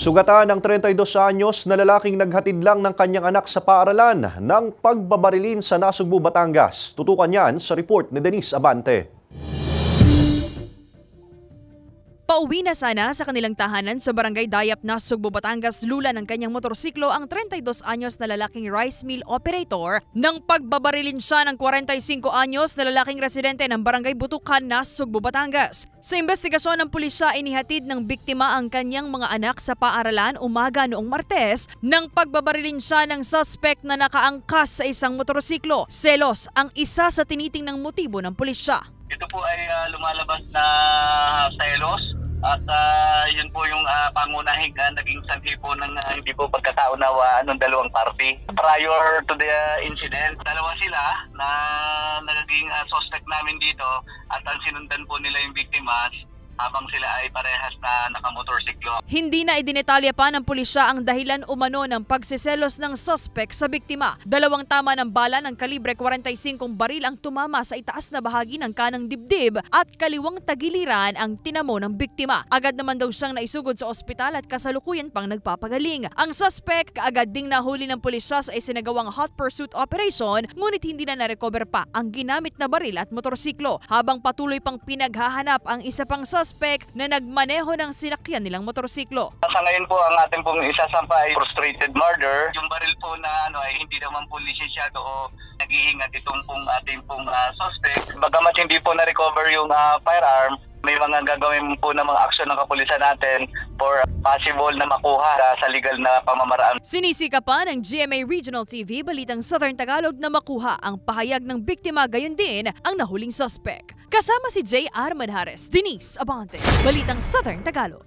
Sugatan ng 32 anyos na lalaking naghatid lang ng kanyang anak sa paaralan ng pagbabarilin sa Nasugbu, Batangas. Tutukan yan sa report ni Denise Abante. Pauwi na sana sa kanilang tahanan sa Barangay Dayap, Nasugbu, Batangas, lula ng kanyang motorsiklo ang 32 anyos na lalaking rice mill operator nang pagbabarilin siya ng 45 anyos na lalaking residente ng Barangay Butukan, Nasugbu, Batangas. Sa investigasyon ng pulisya, inihatid ng biktima ang kanyang mga anak sa paaralan umaga noong Martes nang pagbabarilin siya ng suspect na nakaangkas sa isang motorsiklo. Selos ang isa sa tinitingnang motibo ng pulisya. Ito po ay lumalabas na selos at yun po yung pangunahing naging sanhi po ng hindi po pagkakaunawa ng dalawang party. Prior to the incident, dalawa sila na naging suspect namin dito at ang sinundan po nila yung biktima habang sila ay parehas na nakamotorsiklo. Hindi na idinetalya pa ng pulisya ang dahilan umano ng pagsiselos ng suspect sa biktima. Dalawang tama ng bala ng kalibre 45 baril ang tumama sa itaas na bahagi ng kanang dibdib at kaliwang tagiliran ang tinamo ng biktima. Agad naman daw siyang naisugod sa ospital at kasalukuyan pang nagpapagaling. Ang suspect kaagad ding nahuli ng pulisya sa isinagawang hot pursuit operation, ngunit hindi na narecover pa ang ginamit na baril at motorsiklo. Habang patuloy pang pinaghahanap ang isa pang suspect na nagmaneho ng sinakyan nilang motorsiklo. Sa ngayon po ang ating pong isasampa ay frustrated murder. Yung baril po na ay hindi naman po lisensyado o nag-iingat itong pong ating pong suspect. Bagamat hindi po na-recover yung firearm, may mga gagawin po na mga aksyon ng kapulisan natin for possible na makuha sa legal na pamamaraan. Sinisika pa ng GMA Regional TV Balitang Southern Tagalog na makuha ang pahayag ng biktima, gayon din ang nahuling suspect. Kasama si J.R. Manhares, Denise Abante, Balitang Southern Tagalog.